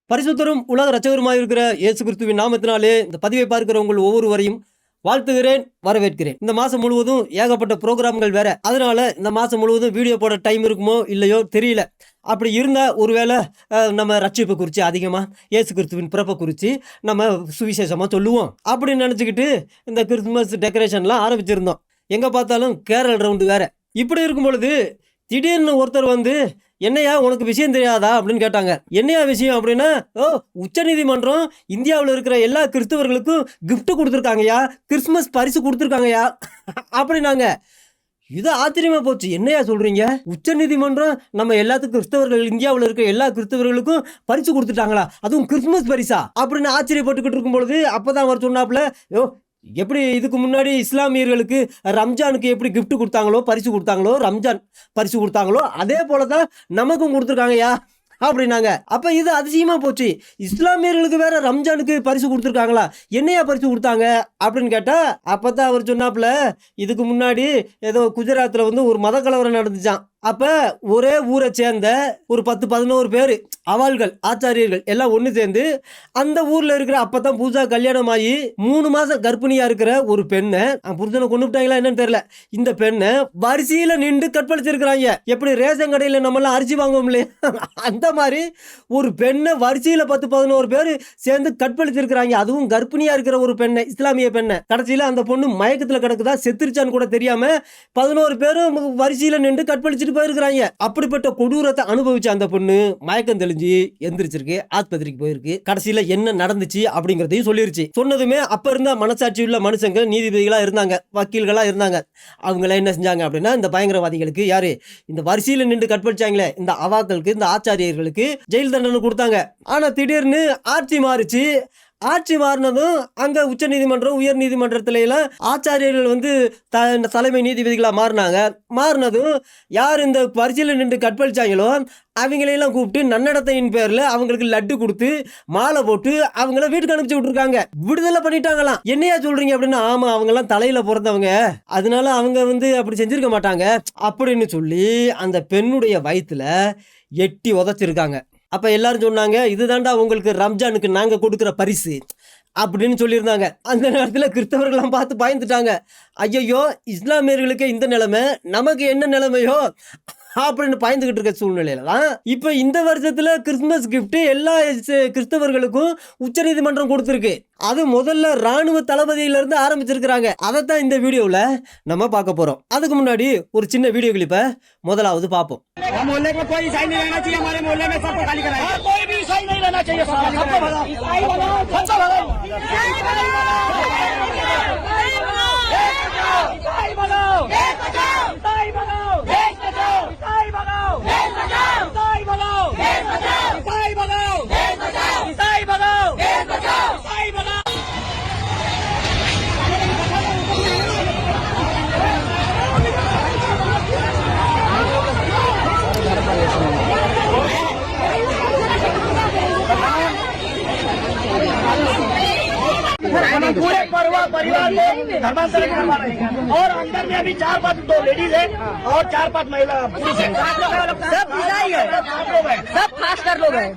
பரிசுத்தரும் உலக ரட்சகருமாய் இருக்கிற இயேசு கிறிஸ்துவின் நாமத்தினாலே இந்த பதிவை பார்க்கிற உங்கள் ஒவ்வொருவரையும் வாழ்த்துகிறேன், வரவேற்கிறேன். இந்த மாசம் முழுவதும் ஏகப்பட்ட ப்ரோக்ராம்கள் வேற, அதனால இந்த மாசம் முழுவதும் வீடியோ போட டைம் இருக்குமோ இல்லையோ தெரியல. அப்படி இருந்தா ஒருவேளை நம்ம ரட்சிப்பை குறித்து அதிகமாக இயேசு கிறிஸ்துவின் பிறப்பை குறித்து நம்ம சுவிசேஷமாக சொல்லுவோம் அப்படின்னு நினச்சிக்கிட்டு இந்த கிறிஸ்துமஸ் டெக்கரேஷன்லாம் ஆரம்பிச்சிருந்தோம். எங்கே பார்த்தாலும் கேரல் ரவுண்டு வேற. இப்படி இருக்கும் பொழுது திடீர்னு ஒருத்தர் வந்து, என்னையா உனக்கு விஷயம் தெரியாதா அப்படின்னு கேட்டாங்க. என்னையா விஷயம் அப்படின்னா, உச்சநீதிமன்றம் இந்தியாவில் இருக்கிற எல்லா கிறிஸ்தவர்களுக்கும் கிஃப்ட் கொடுத்துருக்காங்கய்யா, கிறிஸ்துமஸ் பரிசு கொடுத்துருக்காங்கய்யா அப்படின்னாங்க. இது ஆச்சரியமா போச்சு. என்னையா சொல்றீங்க? உச்சநீதிமன்றம் நம்ம எல்லாத்துக்கும் கிறிஸ்தவர்கள், இந்தியாவில் இருக்கிற எல்லா கிறிஸ்தவர்களுக்கும் பரிசு கொடுத்துட்டாங்களா, அதுவும் கிறிஸ்துமஸ் பரிசா அப்படின்னு ஆச்சரியப்பட்டுக்கிட்டு இருக்கும் பொழுது அப்பதான் அவர் சொன்னாப்புல, எப்படி இதுக்கு முன்னாடி இஸ்லாமியர்களுக்கு ரம்ஜானுக்கு எப்படி கிஃப்ட் கொடுத்தாங்களோ, பரிசு கொடுத்தாங்களோ, ரம்ஜான் பரிசு கொடுத்தாங்களோ, அதே போலதான் நமக்கும் கொடுத்துருக்காங்கய்யா அப்படின்னாங்க. அப்ப இது அதிசயமா போச்சு. இஸ்லாமியர்களுக்கு வேற ரம்ஜானுக்கு பரிசு கொடுத்துருக்காங்களா, என்னையா பரிசு கொடுத்தாங்க அப்படின்னு கேட்டா அப்பதான் அவர் சொன்னாப்புல, இதுக்கு முன்னாடி ஏதோ குஜராத்தில் வந்து ஒரு மத கலவரம் நடந்துச்சான். அப்ப ஒரே ஊரை சேர்ந்த ஒரு 10-11 பேர் அவாள்கள், ஆச்சாரியர்கள் எல்லாம் ஒன்று சேர்ந்து அந்த ஊர்ல இருக்கிற, அப்பதான் புதுசா கல்யாணம் ஆகி 3 மாசம் கர்ப்பிணியா இருக்கிற ஒரு பெண்ணை, புருஷனை கொண்டு விட்டாங்களா என்னன்னு தெரியல, இந்த பெண்ணை வரிசையில நின்று கற்பழிச்சிருக்கிறாங்க. எப்படி ரேஷன் கடையில் நம்ம எல்லாம் அரிசி வாங்குவோம் இல்லையா, அந்த மாதிரி ஒரு பெண்ணை வரிசையில 10-11 பேர் சேர்ந்து கற்பழிச்சிருக்கிறாங்க. அதுவும் கர்ப்பிணியா இருக்கிற ஒரு பெண்ணை, இஸ்லாமிய பெண்ணை. கடைசியில அந்த பொண்ணு மயக்கத்துல கிடக்குதா, செத்துருச்சான்னு கூட தெரியாம 11 பேரும் வரிசையில நின்று கற்பழிச்சிட்டு போயிருக்கிறாங்க. அப்படிப்பட்ட கொடூரத்தை அனுபவிச்ச அந்த பொண்ணு மயக்கம் தெளிஞ்சு எந்திரிச்சிருக்கு, ஆஸ்பத்திரிக்கு போயிருக்கு. கடைசியில என்ன நடந்துச்சு அப்படிங்கறதையும் சொல்லிருச்சு. சொன்னதுமே அப்ப இருந்த மனசாட்சி உள்ள மனுஷங்க, நீதிபதிகளா இருந்தாங்க, வக்கீல்களா இருந்தாங்க. அவங்கள என்ன செஞ்சாங்க அப்படின்னா, இந்த பயங்கரவாதிகளுக்கு, யாரு இந்த வரிசையில நின்று கற்பழிச்சாங்களே இந்த அவாக்களுக்கு, இந்த ஆச்சாரியர்களுக்கு ஜெயில் தண்டனை கொடுத்தாங்க. ஆனா திடீர்னு ஆட்சி மாறிச்சு. ஆட்சி மாறினதும் அங்க உச்ச நீதிமன்றம், உயர் நீதிமன்றத்தில எல்லாம் ஆச்சாரியர்கள் வந்து தலைமை நீதிபதிகளா மாறினதும் யார் இந்த வரிசையில நின்று கற்பழிச்சாங்களோ அவங்களையெல்லாம் கூப்பிட்டு நன்னடத்தையின் பேர்ல அவங்களுக்கு லட்டு கொடுத்து மாலை போட்டு அவங்கள வீட்டுக்கு அனுப்பிச்சு விட்டுருக்காங்க, விடுதலை பண்ணிட்டாங்களாம். என்னையா சொல்றீங்க அப்படின்னா, ஆமா அவங்க எல்லாம் தலையில பிறந்தவங்க, அதனால அவங்க வந்து அப்படி செஞ்சிருக்க மாட்டாங்க அப்படின்னு சொல்லி அந்த பெண்ணுடைய வயிற்றுல எட்டி உதைச்சிருக்காங்க. அப்ப எல்லாரும் சொன்னாங்க, இதுதான்டா உங்களுக்கு ரம்ஜானுக்கு நாங்க கொடுக்குற பரிசு அப்படின்னு சொல்லியிருந்தாங்க. அந்த நேரத்தில் கிறிஸ்தவர்கள்லாம் பார்த்து பயந்துட்டாங்க. ஐயோ, இஸ்லாமியர்களுக்கு இந்த நிலைமை, நமக்கு என்ன நிலைமையோ அப்படின்னு பயந்துகிட்டு இருக்க சூழ்நிலையிலாம் இப்ப இந்த வருஷத்துல கிறிஸ்துமஸ் கிஃப்ட் எல்லா கிறிஸ்தவர்களுக்கும் உச்ச நீதிமன்றம் கொடுத்திருக்கு. அது முதல்ல ராணுவ தளபதியில இருந்து ஆரம்பிச்சிருக்கிறாங்க. அதைத்தான் இந்த வீடியோல நம்ம பார்க்க போறோம். அதுக்கு முன்னாடி ஒரு சின்ன வீடியோ கிளிப்பை முதலாவது பார்ப்போம். पूरे परिवार को धर्मांतरण करवा रहे हैं और अंदर में अभी 4-5 2 लेडीज है और 4-5 महिला पुरुष है। सब ईसाई है, सब खासकर लोग है,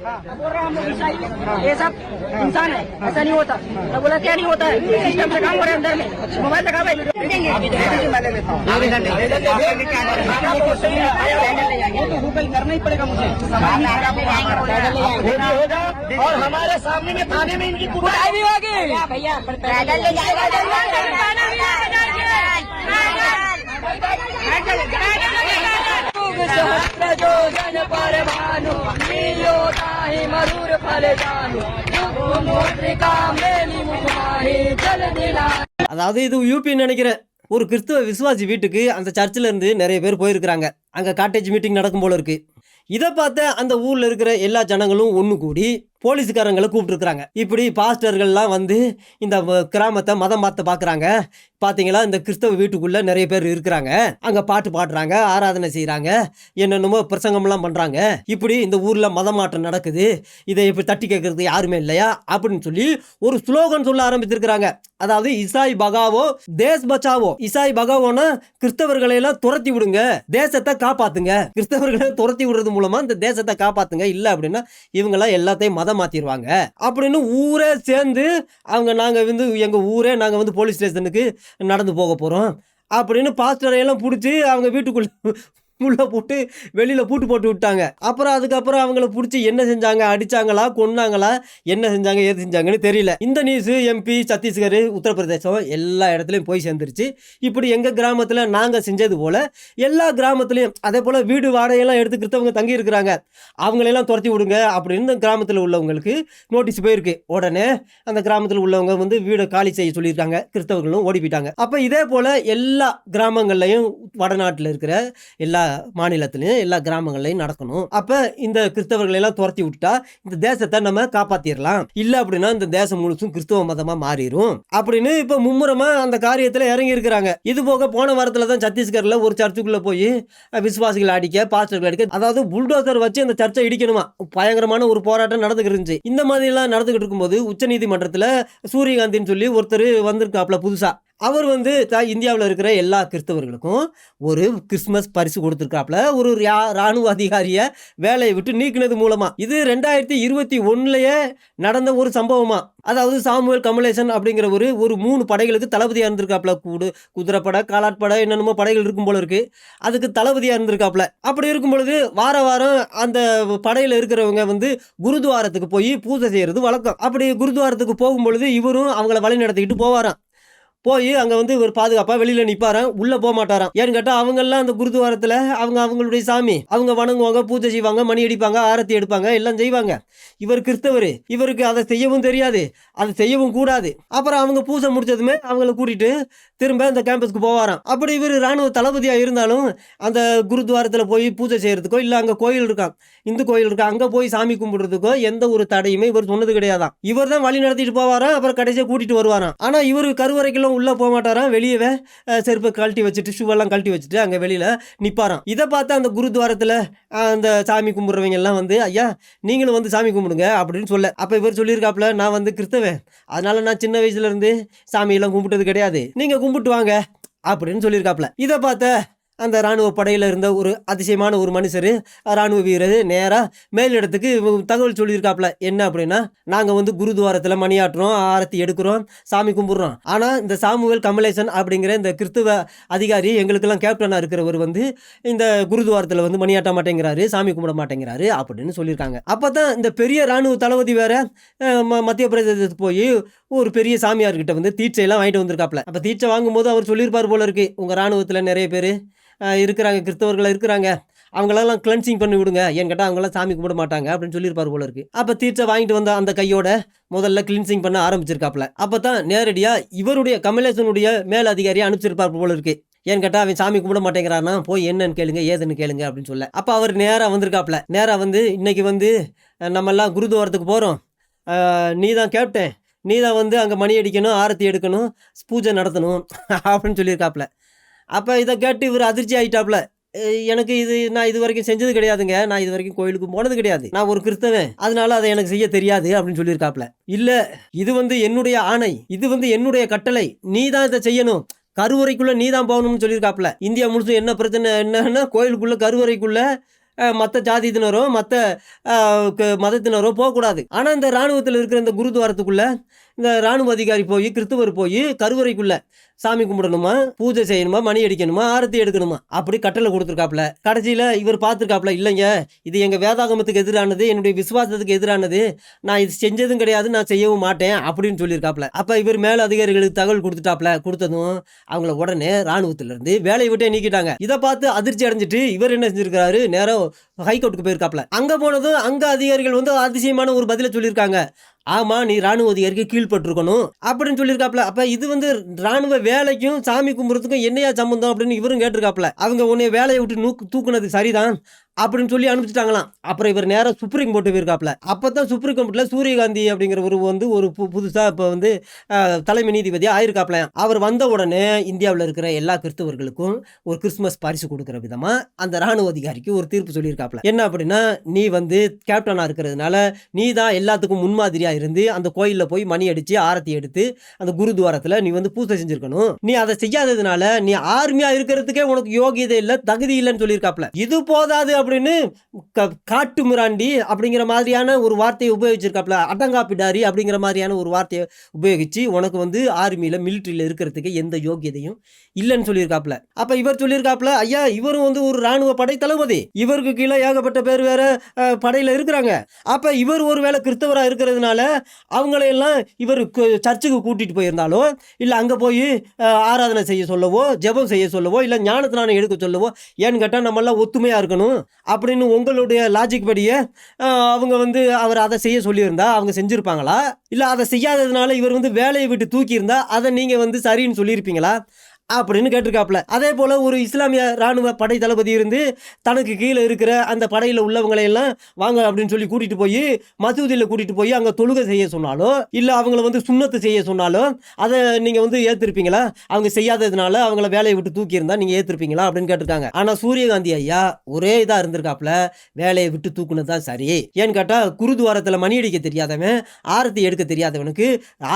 ये सब इंसान है, ऐसा नहीं होता। तो बोला क्या नहीं होता है, सिस्टम से काम हो रहा है। अंदर में मोबाइल लगा भाई, करना ही पड़ेगा मुझे और हमारे सामने में थाने में इनकी कुटाई भी होगी भैया। पैदल ले जाएगा அதாவது இது யூபி நினைக்கிறேன். ஒரு கிறிஸ்துவ விசுவாசி வீட்டுக்கு அந்த சர்ச்சில் இருந்து நிறைய பேர் போயிருக்கிறாங்க. அங்கே காட்டேஜ் மீட்டிங் நடக்கும் போல இருக்கு. இதை பார்த்த அந்த ஊரில் இருக்கிற எல்லா ஜனங்களும் ஒன்று கூடி போலீஸ்காரங்களை கூப்பிட்டுருக்குறாங்க. இப்படி பாஸ்டர்கள்லாம் வந்து இந்த கிராமத்தை மதம் மாற்ற பார்க்குறாங்க. பார்த்தீங்களா, இந்த கிறிஸ்தவ வீட்டுக்குள்ளே நிறைய பேர் இருக்கிறாங்க. அங்கே பாட்டு பாடுறாங்க, ஆராதனை செய்கிறாங்க, என்னென்னமோ பிரசங்கம்லாம் பண்ணுறாங்க. இப்படி இந்த ஊரில் மதம் மாற்றம் நடக்குது, இதை இப்படி தட்டி கேட்கறதுக்கு யாருமே இல்லையா அப்படின்னு சொல்லி ஒரு ஸ்லோகன் சொல்ல ஆரம்பிச்சிருக்கிறாங்க. அதாவது இசாய் பகாவோ தேஸ் பச்சாவோ. இசாய் பகாவோன்னா கிறிஸ்தவர்களை எல்லாம் துரத்தி விடுங்க, தேசத்தை காப்பாத்துங்க. கிறிஸ்தவர்களை துரத்தி விடுறது மூலமா இந்த தேசத்தை காப்பாத்துங்க. இல்லை அப்படின்னா இவங்கெல்லாம் எல்லாத்தையும் மத மதம் மாத்திடுவாங்க அப்படின்னு ஊரே சேர்ந்து நாங்கள் வந்து எங்கள் ஊரே நாங்கள் வந்து போலீஸ் ஸ்டேஷனுக்கு நடந்து போக போகிறோம் அப்படின்னு பாஸ்டரையெல்லாம் பிடிச்சி அவங்க வீட்டுக்குள்ளே உள்ள போட்டு வெளியில் பூட்டு போட்டு விட்டாங்க. அப்புறம் அதுக்கப்புறம் அவங்கள பிடிச்சி என்ன செஞ்சாங்க, அடித்தாங்களா, கொன்னாங்களா, என்ன செஞ்சாங்க, ஏது செஞ்சாங்கன்னு தெரியல. இந்த நியூஸு MP, சத்தீஸ்கர், உத்தரப்பிரதேசம் எல்லா இடத்துலையும் போய் சேர்ந்துருச்சு. இப்படி எங்கள் கிராமத்தில் நாங்கள் செஞ்சது போல் எல்லா கிராமத்துலேயும் அதே போல் வீடு வாடகையெல்லாம் எடுத்து கிறிஸ்தவங்க தங்கி இருக்கிறாங்க, அவங்களெல்லாம் துரத்தி விடுங்க அப்படின்னு கிராமத்தில் உள்ளவங்களுக்கு நோட்டீஸ் போயிருக்கு. உடனே அந்த கிராமத்தில் உள்ளவங்க வந்து வீடை காலி செய்ய சொல்லியிருக்காங்க, கிறிஸ்தவர்களும் ஓடி போயிட்டாங்க. அப்போ இதே போல் எல்லா கிராமங்கள்லையும் வடநாட்டில் இருக்கிற எல்லா மாநிலத்திலையும் எல்லா கிராமங்கள்லையும் நடக்கணும். அப்ப இந்த கிறிஸ்தவர்களை எல்லாம் துரத்தி விட்டா இந்த தேசத்தை நம்ம காப்பாத்திரலாம். இல்ல அப்படின்னா இந்த தேசம் முழுசும் கிறிஸ்தவ மதமா மாறிடும் அப்படின்னு இப்ப மும்முரமா அந்த காரியத்துல இறங்கி இருக்கிறாங்க. இது போக போன வாரத்துல தான் சத்தீஸ்கர்ல ஒரு சர்ச்சுக்குள்ள போய் விசுவாசிகள் அடிக்க, பாஸ்டர்கள் அடிக்க, அதாவது புல்டோசர் வச்சு அந்த சர்ச்சை இடிக்கணுமா, பயங்கரமான ஒரு போராட்டம் நடந்துகிட்டு இருந்துச்சு. இந்த மாதிரி எல்லாம் நடந்துகிட்டு இருக்கும்போது உச்ச நீதிமன்றத்துல சூரியகாந்தின்னு சொல்லி ஒருத்தர் வந்திருக்காப்ல புதுசா. அவர் வந்து இந்தியாவில் இருக்கிற எல்லா கிறிஸ்தவர்களுக்கும் ஒரு கிறிஸ்மஸ் பரிசு கொடுத்துருக்காப்புல, ஒரு இராணுவ அதிகாரியை வேலையை விட்டு நீக்கினது மூலமா. இது 2021 நடந்த ஒரு சம்பவமா. அதாவது சாமுவேல் கமலேசன் அப்படிங்கிற ஒரு 3 படைகளுக்கு தளபதியாக இருந்திருக்காப்புல. குதிரைப்படை, காலாட்படை, என்னென்னமோ படைகள் இருக்கும் போல இருக்கு, அதுக்கு தளபதியாக இருந்திருக்காப்புல. அப்படி இருக்கும் பொழுது வாரம் அந்த படையில் இருக்கிறவங்க வந்து குருத்வாரத்துக்கு போய் பூஜை செய்யறது வழக்கம். அப்படி குருத்வாரத்துக்கு போகும்பொழுது இவரும் அவங்கள வழி நடத்திக்கிட்டு போவாராம். போய் அங்கே வந்து ஒரு பாதுகாப்பாக வெளியில் நிற்பாராம், உள்ளே போக மாட்டாராம். ஏன்னு கேட்டால் அவங்கெல்லாம் அந்த குருத்வாரத்தில் அவங்களுடைய சாமி, அவங்க வணங்குவாங்க, பூஜை செய்வாங்க, மணி அடிப்பாங்க, ஆரத்தி எடுப்பாங்க, எல்லாம் செய்வாங்க. இவர் கிறிஸ்தவர், இவருக்கு அதை செய்யவும் தெரியாது, அதை செய்யவும் கூடாது. அப்புறம் அவங்க பூஜை முடிச்சதுமே அவங்கள கூட்டிகிட்டு திரும்ப அந்த கேம்பஸ்க்கு போவாராம். அப்படி இவர் இராணுவ தளபதியாக இருந்தாலும் அந்த குருத்வாரத்தில் போய் பூஜை செய்கிறதுக்கோ, இல்லை அங்கே கோயில் இருக்கான், இந்து கோயில் இருக்கா, அங்கே போய் சாமி கும்பிடுறதுக்கோ எந்த ஒரு தடையுமே இவர் சொன்னது கிடையாதான். இவர் தான் வழி நடத்திட்டு போவாராம், அப்புறம் கடைசியாக கூட்டிகிட்டு வருவாராம். ஆனால் இவர் கருவறைக்கெல்லாம் உள்ளே போக மாட்டாராம், வெளியவே செருப்பை கழட்டி வச்சுட்டு, ஷூவெல்லாம் கழட்டி வச்சுட்டு அங்கே வெளியில் நிற்பாராம். இதை பார்த்து அந்த குருத்வாரத்தில் அந்த சாமி கும்பிட்றவங்க எல்லாம் வந்து, ஐயா நீங்களும் வந்து சாமி கும்பிடுங்க அப்படின்னு சொல்ல. அப்போ இவர் சொல்லியிருக்காப்புல, நான் வந்து கிறிஸ்தவன், அதனால நான் சின்ன வயசுலேருந்து சாமியெல்லாம் கும்பிட்டது கிடையாது, நீங்கள் கும்பிட்டு வாங்க அப்படின்னு சொல்லியிருக்காப்புல. இதை பார்த்த அந்த இராணுவ படையில் இருந்த ஒரு அதிசயமான ஒரு மனுஷர், இராணுவ வீரர், நேராக மேலிடத்துக்கு தகவல் சொல்லியிருக்காப்புல. என்ன அப்படின்னா, நாங்கள் வந்து குருத்வாரத்தில் மணியாட்டுறோம், ஆரத்தி எடுக்கிறோம், சாமி கும்பிட்றோம். ஆனால் இந்த சாமுவேல் கமலேசன் அப்படிங்கிற இந்த கிறிஸ்துவ அதிகாரி, எங்களுக்கெல்லாம் கேப்டனாக இருக்கிறவர் வந்து இந்த குருத்வாரத்தில் வந்து மணியாட்ட மாட்டேங்கிறாரு, சாமி கும்பிட மாட்டேங்கிறாரு அப்படின்னு சொல்லியிருக்காங்க. அப்போ தான் இந்த பெரிய இராணுவ தளபதி வேற மத்திய பிரதேசத்துக்கு போய் ஒரு பெரிய சாமியார்கிட்ட வந்து தீட்சையெல்லாம் வாங்கிட்டு வந்திருக்காப்புல. அப்போ தீட்சை வாங்கும்போது அவர் சொல்லியிருப்பார் போல இருக்கு, உங்கள் இராணுவத்தில் நிறைய பேர் இருக்கிறாங்க, கிறிஸ்தவர்கள் இருக்கிறாங்க, அவங்களெல்லாம் கிளென்சிங் பண்ணி விடுங்க, ஏன்னு கேட்டால் அவங்களாம் சாமி கும்பிட மாட்டாங்க அப்படின்னு சொல்லியிருப்பார் போல இருக்கு. அப்போ தீட்சை வாங்கிட்டு வந்த அந்த கையோட முதல்ல கிளென்சிங் பண்ண ஆரம்பிச்சிருக்காப்புல. அப்போ தான் நேரடியாக இவருடைய கமலேசனுடைய மேல் அதிகாரியை அனுப்பிச்சிருப்பார் போல இருக்கு. ஏன்னு கேட்டால் அவன் சாமி கும்பிட மாட்டேங்கிறான்னா, போய் என்னன்னு கேளுங்க, ஏதுன்னு கேளுங்க அப்படின்னு சொல்ல. அப்போ அவர் நேராக வந்திருக்காப்புல. நேராக வந்து, இன்னைக்கு வந்து நம்மெல்லாம் குருத்வாரத்துக்கு போகிறோம், நீ தான் கேப்டன், நீ தான் வந்து அங்கே மணி அடிக்கணும், ஆரத்தி எடுக்கணும், பூஜை நடத்தணும் அப்படின்னு சொல்லியிருக்காப்புல. அப்போ இதை கேட்டு இவர் அதிர்ச்சி ஆகிட்டாப்புல. எனக்கு நான் இது வரைக்கும் செஞ்சது கிடையாதுங்க, நான் இது வரைக்கும் கோயிலுக்கு போனது கிடையாது, நான் ஒரு கிறிஸ்தவன், அதனால அதை எனக்கு செய்ய தெரியாது அப்படின்னு சொல்லியிருக்காப்புல. இல்லை, இது வந்து என்னுடைய ஆணை, இது வந்து என்னுடைய கட்டளை, நீ தான் இதை செய்யணும், கருவறைக்குள்ளே நீ தான் போகணும்னு சொல்லியிருக்காப்புல. இந்தியா முழுசும் என்ன பிரச்சனை என்னன்னா, கோயிலுக்குள்ளே கருவறைக்குள்ளே மற்ற ஜாதியினரோ மற்ற மதத்தினரோ போகக்கூடாது. ஆனால் இந்த இராணுவத்தில் இருக்கிற இந்த குருத்வாரத்துக்குள்ளே இந்த இராணுவ அதிகாரி போய், கிறிஸ்துவர் போய் கருவறைக்குள்ளே சாமி கும்பிடணுமா, பூஜை செய்யணுமா, மணி அடிக்கணுமா, ஆரத்தி எடுக்கணுமா, அப்படி கட்டளை கொடுத்துருக்காப்புல. கடைசியில் இவர் பார்த்துருக்காப்புல, இல்லைங்க இது எங்கள் வேதாகமத்துக்கு எதிரானது, என்னுடைய விசுவாசத்துக்கு எதிரானது, நான் இது செஞ்சதும் கிடையாது, நான் செய்யவும் மாட்டேன் அப்படின்னு சொல்லியிருக்காப்புல. அப்போ இவர் மேல் அதிகாரிகளுக்கு தகவல் கொடுத்துட்டாப்புல. கொடுத்ததும் அவங்கள உடனே இராணுவத்திலிருந்து வேலையை விட்டே நீக்கிட்டாங்க. இதை பார்த்து அதிர்ச்சி அடைஞ்சிட்டு இவர் என்ன செஞ்சிருக்காரு, நேரம் ஹைகோர்ட்டுக்கு போயிருக்காப்புல. அங்கே போனதும் அங்கே அதிகாரிகள் வந்து அதிசயமான ஒரு பதிலை சொல்லியிருக்காங்க. ஆமாம், நீ இராணுவ அதிகாரிக்கு கீழ்பட்டிருக்கணும் அப்படின்னு சொல்லியிருக்காப்புல. அப்போ இது வந்து இராணுவ வேலைக்கும் சாமி கும்பிட்றதுக்கும் என்னையா சம்பந்தம் அப்படின்னு இவரும் கேட்டிருக்காப்புல. அவங்க உன்னை வேலையை விட்டு தூக்குனது சரிதான் அப்படின்னு சொல்லி அனுப்பிச்சிட்டாங்களாம். அப்புறம் இவர் நேராக சுப்ரீம் கோர்ட்டு போயிருக்காப்புல. அப்போ தான் சுப்ரீம் கோர்ட்டில் சூரியகாந்தி அப்படிங்கிற ஒரு புதுசாக இப்போ வந்து தலைமை நீதிபதியாக ஆயிருக்காப்புல. அவர் வந்த உடனே இந்தியாவில் இருக்கிற எல்லா கிறிஸ்தவர்களுக்கும் ஒரு கிறிஸ்மஸ் பரிசு கொடுக்குற விதமாக அந்த இராணுவ அதிகாரிக்கு ஒரு தீர்ப்பு சொல்லியிருக்காப்புல. என்ன அப்படின்னா, நீ வந்து கேப்டனாக இருக்கிறதுனால நீ தான் எல்லாத்துக்கும் முன்மாதிரியாக ஆர்மியா இருந்து அந்த கோயில்ல போய் மணி அடிச்சு ஆரத்தி எடுத்து அந்த குருத்வாரத்துல நீ வந்து பூஜை செஞ்சிருக்கணும். நீ அதை செய்யாததுனால நீ ஆர்மியா இருக்கிறதுக்கே உனக்கு யோகியதை இல்ல, தகுதி இல்லைன்னு சொல்லியிருக்காப்ல. இது போதாது அப்படின்னு காட்டு மிராண்டி அப்படிங்கிற மாதிரியான ஒரு வார்த்தையை உபயோகிச்சிருக்காப்ல. அடங்கா பிடாரி அப்படிங்கிற மாதிரியான ஒரு வார்த்தையை உபயோகிச்சு உனக்கு வந்து ஆர்மியில மிலிட்டரியில இருக்கிறதுக்கு எந்த யோகியதையும் இல்லைன்னு சொல்லியிருக்காப்ல. அப்ப இவர் சொல்லியிருக்காப்ல, ஐயா இவரும் வந்து ஒரு ராணுவ படை தளபதி, இவருக்கு கீழே ஏகப்பட்ட பேர் வேற படையில இருக்கிறாங்க. அப்ப இவர் ஒருவேளை கிறிஸ்தவரா இருக்கிறதுனால அவங்களையெல்லாம் இவர் சர்ச்சுக்கு கூட்டிட்டு போயிருந்தாலோ இல்ல அங்க போய் ஆராதனை செய்ய சொல்லவோ ஜெபம் செய்ய சொல்லவோ இல்ல ஞானத்தினான எடுக்க சொல்லவோ, ஏன்னு கேட்டா நம்ம எல்லாம் ஒத்துமையா இருக்கணும் அப்படின்னு உங்களுடைய லாஜிக் படியே அவங்க வந்து அவர் அதை செய்ய சொல்லியிருந்தா அவங்க செஞ்சிருப்பாங்களா? இல்ல அதை செய்யாததுனால இவர் வந்து வேலையை விட்டு தூக்கி இருந்தா அதை நீங்க வந்து சரின்னு சொல்லியிருப்பீங்களா அப்படின்னு கேட்டிருக்காப்ல. அதே போல ஒரு இஸ்லாமிய ராணுவ படை தளபதி இருந்து தனக்கு கீழே இருக்கிற அந்த படையில் உள்ளவங்களை எல்லாம் வாங்க அப்படின்னு சொல்லி கூட்டிட்டு போய் மசூதியில் கூட்டிட்டு போய் அங்கே தொழுகை செய்ய சொன்னாலோ இல்லை அவங்கள வந்து சுண்ணத்து செய்ய சொன்னாலோ அதை நீங்கள் வந்து ஏற்றிருப்பீங்களா? அவங்க செய்யாததுனால அவங்கள வேலையை விட்டு தூக்கி இருந்தா நீங்கள் ஏற்றிருப்பீங்களா அப்படின்னு கேட்டிருக்காங்க. ஆனால் சூரியகாந்தி ஐயா ஒரே இதாக இருந்திருக்காப்ல, வேலையை விட்டு தூக்குனது தான் சரி. ஏன்னு கேட்டால் குருத்வாரத்தில் மணி அடிக்க தெரியாதவன், ஆரத்தி எடுக்க தெரியாதவனுக்கு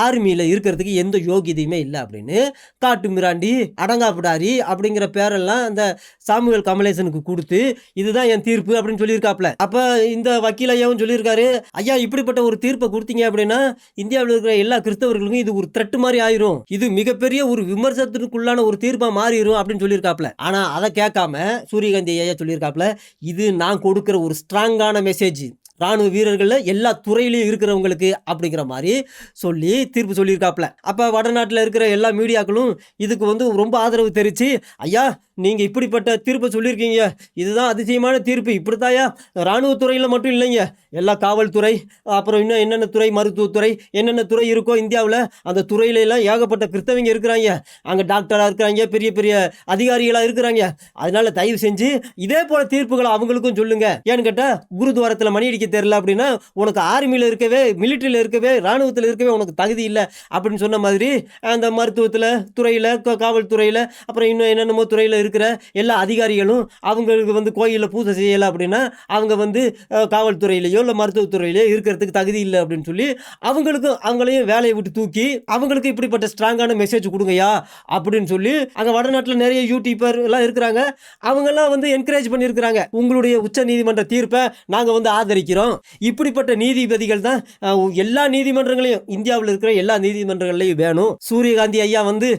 ஆர்மியில் இருக்கிறதுக்கு எந்த யோகியதையுமே இல்லை அப்படின்னு காட்டு மிராண்டி அடங்காப்பிடாரி அப்படிங்கிற பேரெல்லாம் அந்த சாமுவேல் கமலேசனுக்கு கொடுத்து இதுதான் என் தீர்ப்பு அப்படின்னு சொல்லியிருக்காப்ல. அப்ப இந்த வக்கீல் ஐயாவும் சொல்லியிருக்காரு, ஐயா இப்படிப்பட்ட ஒரு தீர்ப்பை கொடுத்தீங்க அப்படின்னா இந்தியாவில் இருக்கிற எல்லா கிறிஸ்தவர்களுக்கும் இது ஒரு த்ரெட் மாதிரி ஆயிரும், இது மிகப்பெரிய ஒரு விமர்சனத்திற்குள்ளான ஒரு தீர்ப்பா மாறிடும் அப்படின்னு சொல்லியிருக்காப்ல. ஆனா அதை கேட்காம சூரியகாந்தி ஐயா சொல்லியிருக்காப்ல, இது நான் கொடுக்கிற ஒரு ஸ்ட்ராங்கான மெசேஜ் ராணுவ வீரர்கள்ல எல்லா துறையிலையும் இருக்கிறவங்களுக்கு அப்படிங்கிற மாதிரி சொல்லி தீர்ப்பு சொல்லியிருக்காப்ல. அப்ப வடநாட்டில் இருக்கிற எல்லா மீடியாக்களும் இதுக்கு வந்து ரொம்ப ஆதரவு தெரிவிச்சு, ஐயா நீங்க இப்படிப்பட்ட தீர்ப்பை சொல்லியிருக்கீங்க, இதுதான் அதிசயமான தீர்ப்பு, இப்படித்தாயா ராணுவத்துறையில் மட்டும் இல்லைங்க, எல்லா காவல்துறை அப்புறம் இன்னும் என்னென்ன துறை, மருத்துவத்துறை, என்னென்ன துறை இருக்கோ இந்தியாவில் அந்த துறையில எல்லாம் ஏகப்பட்ட கிறிஸ்தவங்க இருக்கிறாங்க, அங்கே டாக்டராக இருக்கிறாங்க, பெரிய பெரிய அதிகாரிகளாக இருக்கிறாங்க. அதனால தயவு செஞ்சு இதே போல தீர்ப்புகளை அவங்களுக்கும் சொல்லுங்க. ஏன்னு கேட்டால் குருத்வாரத்தில் மணி அடிக்க தெரியல அப்படின்னா உனக்கு ஆர்மியில் இருக்கவே, மிலிட்டரியில் இருக்கவே, ராணுவத்தில் இருக்கவே உனக்கு தகுதி இல்லை அப்படின்னு சொன்ன மாதிரி அந்த மருத்துவத்தில் துறையில், காவல்துறையில், அப்புறம் இன்னும் என்னென்னமோ துறையில் இருக்கிற எல்லா அதிகாரிகளும் அவங்களுக்கு வந்து கோயிலில் பூஜை செய்யலை அப்படின்னா அவங்க வந்து காவல்துறையிலையோ இல்லை மருத்துவத்துறையிலையோ இருக்கிறதுக்கு தகுதி இல்லை அப்படின்னு சொல்லி அவங்களையும் வேலையை விட்டு தூக்கி அவங்களுக்கு இப்படிப்பட்ட ஸ்ட்ராங்கான மெசேஜ் கொடுங்கயா அப்படின்னு சொல்லி அங்கே வடநாட்டில் நிறைய யூடியூபர் எல்லாம் இருக்கிறாங்க, அவங்கெல்லாம் வந்து என்கரேஜ் பண்ணியிருக்கிறாங்க. உங்களுடைய உச்ச நீதிமன்ற தீர்ப்பை நாங்கள் வந்து ஆதரிக்கிறோம். இப்படிப்பட்ட நீதிபதிகள் தான் எல்லா நீதிமன்றங்களையும், இந்தியாவில் இருக்கிற எல்லா நீதிமன்றங்களையும் வேணும். சூரியகாந்தி ஐயா வந்து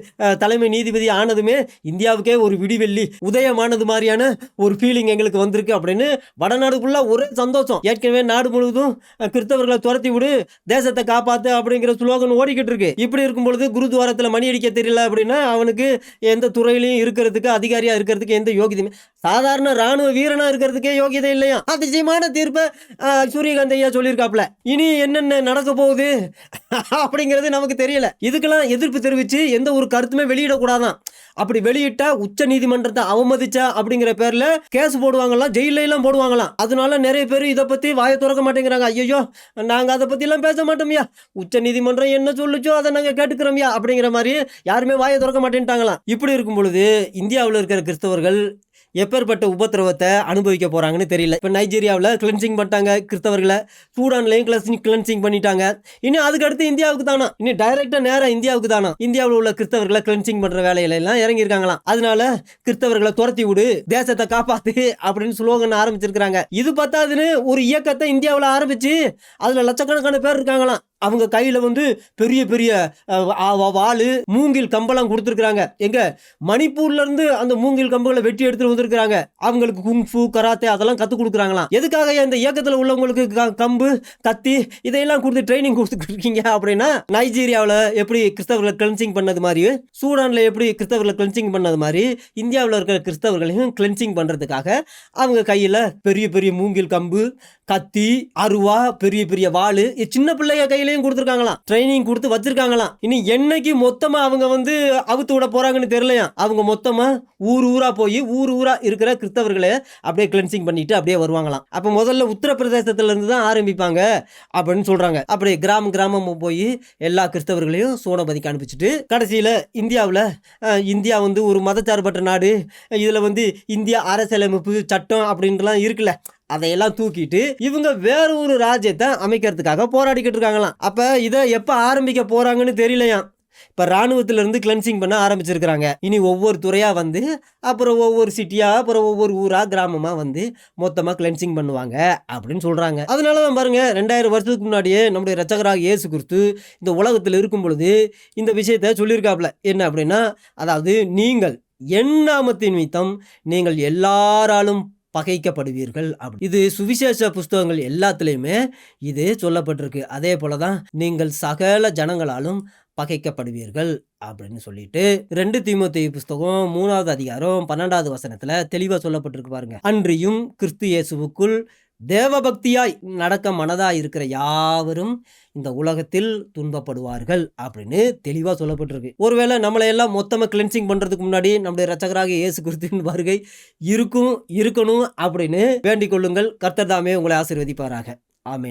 தலைமை நீதிபதி ஆனதுமே இந்தியாவுக்கே ஒரு விடிவெள்ளி உதயமானது மாதிரியான ஒரு ஃபீலிங் எங்களுக்கு வந்திருக்கு அப்படின்னு வடநாடுக்குள்ள ஒரே சந்தோஷம். ஏற்கனவே நாடு முழுவதும் கிறிஸ்தவர்களை துரத்தி விடு, தேசத்தை காப்பாத்து அப்படிங்கிற ஸ்லோகன் ஓடிக்கிட்டு இருக்கு. இப்படி இருக்கும் பொழுது குருத்வாரத்தில் மணி அடிக்க தெரியல அப்படின்னா அவனுக்கு எந்த துறையிலையும் இருக்கிறதுக்கு, அதிகாரியா இருக்கிறதுக்கு எந்த யோகியதையுமே, சாதாரண ராணுவ வீரனா இருக்கிறதுக்கே யோகியதை இல்லையா? அதிசயமான தீர்ப்பை சூரியகாந்தி ஐயா சொல்லியிருக்காப்ல. இனி என்னென்ன நடக்க போகுது அப்படிங்கிறது நமக்கு தெரியல. இதுக்கெல்லாம் எதிர்ப்பு தெரிவித்து எந்த ஒரு கருத்துமே வெளியிடக்கூடாதான். அப்படி வெளியிட்டா உச்ச நீதிமன்றத்தை அவமதிச்சா அப்படிங்கிற பேர்ல கேஸ் போடுவாங்களாம், ஜெயில எல்லாம் போடுவாங்களாம். அதனால நிறைய பேர் இதை பத்தி வாயை திறக்க மாட்டேங்கிறாங்க. ஐயோ நாங்க அதை பத்தி எல்லாம் பேச மாட்டோம்யா, உச்ச நீதிமன்றம் என்ன சொல்லுச்சோ அதை நாங்க கேட்டுக்கிறோம்யா அப்படிங்கிற மாதிரி யாருமே வாயை திறக்க மாட்டேன்ட்டாங்களாம். இப்படி இருக்கும் பொழுது இந்தியாவில் இருக்கிற கிறிஸ்தவர்கள் எப்பேற்பட்ட உபத்திரவத்தை அனுபவிக்க போறாங்கன்னு தெரியல. இப்போ நைஜீரியாவில் கிளென்சிங் பண்ணிட்டாங்க கிறிஸ்தவர்களை, சூடான்லையும் கிளென்சிங் பண்ணிட்டாங்க. இன்னும் அதுக்கு அடுத்து இந்தியாவுக்கு தானா, இன்னும் டைரக்டா நேரா இந்தியாவுக்கு தானா இந்தியாவில் உள்ள கிறிஸ்தவர்களை கிளென்சிங் பண்ற வேலையில எல்லாம் இறங்கியிருக்காங்களாம். அதனால கிறிஸ்தவர்களை துரத்தி விடு, தேசத்தை காப்பாத்து அப்படின்னு ஸ்லோகன் ஆரம்பிச்சிருக்காங்க. இது பத்தாதுன்னு ஒரு இயக்கத்தை இந்தியாவில் ஆரம்பிச்சு அதுல லட்சக்கணக்கான பேர் இருக்காங்களாம். அவங்க கையில வந்து பெரிய பெரிய வாளு, மூங்கில் கம்பெல்லாம் கொடுத்துருக்காங்க. எங்க மணிப்பூர்ல இருந்து அந்த மூங்கில் கம்புகளை வெட்டி எடுத்துட்டு வந்திருக்காங்க. அவங்களுக்கு குங்ஃபு, கராத்தே அதெல்லாம் கத்து கொடுக்குறாங்களாம். எதுக்காக இந்த இயக்கத்தில் உள்ளவங்களுக்கு கம்பு, கத்தி இதையெல்லாம் கொடுத்து ட்ரைனிங் கொடுத்துருக்கீங்க அப்படின்னா, நைஜீரியாவில் எப்படி கிறிஸ்தவர்களை கிளென்சிங் பண்ணது மாதிரி, சூடான்ல எப்படி கிறிஸ்தவர்களை கிளென்சிங் பண்ணது மாதிரி இந்தியாவில் இருக்கிற கிறிஸ்தவர்களையும் கிளென்சிங் பண்றதுக்காக அவங்க கையில பெரிய பெரிய மூங்கில் கம்பு, கத்தி, அருவா, பெரிய பெரிய வாளு, சின்ன பிள்ளைய கையிலையும் கொடுத்துருக்காங்களாம், ட்ரைனிங் கொடுத்து வச்சிருக்காங்களாம். இனி என்னைக்கு மொத்தமா அவங்க வந்து அவுத்து விட போறாங்கன்னு தெரியலையா. அவங்க மொத்தமா ஊர் ஊரா போய் ஊர் ஊரா இருக்கிற கிறிஸ்தவர்களை அப்படியே கிளென்சிங் பண்ணிட்டு அப்படியே வருவாங்களாம். அப்ப முதல்ல உத்தரப்பிரதேசத்துல இருந்து தான் ஆரம்பிப்பாங்க அப்படின்னு சொல்றாங்க. அப்படியே கிராமம் போய் எல்லா கிறிஸ்தவர்களையும் சோனபதிக்கு அனுப்பிச்சுட்டு கடைசியில இந்தியா வந்து ஒரு மதச்சார்பற்ற நாடு, இதுல வந்து இந்தியா அரசியலமைப்பு சட்டம் அப்படின்லாம் இருக்குல்ல, அதையெல்லாம் தூக்கிட்டு இவங்க வேற ஒரு ராஜ்யத்தை அமைக்கிறதுக்காக போராடிக்கிட்டு இருக்காங்களாம். அப்ப இதை எப்ப ஆரம்பிக்க போறாங்கன்னு தெரியலையாம். இப்ப ராணுவத்துல இருந்து கிளென்சிங் பண்ண ஆரம்பிச்சிருக்காங்க. இனி ஒவ்வொரு துறையா வந்து அப்புறம் ஒவ்வொரு சிட்டியா அப்புறம் ஒவ்வொரு ஊரா கிராமமா வந்து மொத்தமா கிளென்சிங் பண்ணுவாங்க அப்படின்னு சொல்றாங்க. அதனாலதான் பாருங்க 2000 வருஷத்துக்கு முன்னாடியே நம்முடைய இரட்சகராக இயேசு கிறிஸ்து இந்த உலகத்தில் இருக்கும் பொழுது இந்த விஷயத்த சொல்லியிருக்காப்ல. என்ன அப்படின்னா, அதாவது நீங்கள் என் நாமத்தின் நிமித்தம் நீங்கள் எல்லாராலும் பகைக்கப்படுவீர்கள். அப்படி இது சுவிசேஷ புஸ்தகங்கள் எல்லாத்துலேயுமே இது சொல்லப்பட்டிருக்கு. அதே போலதான் நீங்கள் சகல ஜனங்களாலும் பகைக்கப்படுவீர்கள் அப்படின்னு சொல்லிட்டு 2 தீமோத்தேயு புஸ்தகம் 3வது அதிகாரம் 12வது வசனத்துல தெளிவா சொல்லப்பட்டிருக்கு பாருங்க. அன்றியும் கிறிஸ்து இயேசுவுக்குள் தேவபக்தியாய் நடக்க மனதாய் இருக்கிற யாவரும் இந்த உலகத்தில் துன்பப்படுவார்கள் அப்படின்னு தெளிவா சொல்லப்பட்டிருக்கு. ஒருவேளை நம்மளை எல்லாம் மொத்தமா கிளென்சிங் பண்றதுக்கு முன்னாடி நம்முடைய இரட்சகராக இயேசு கிறிஸ்துவின் வருகை இருக்கணும் அப்படின்னு வேண்டிக் கொள்ளுங்கள். கர்த்தர் தாமே உங்களை ஆசீர்வதிப்பாராக. ஆமென்.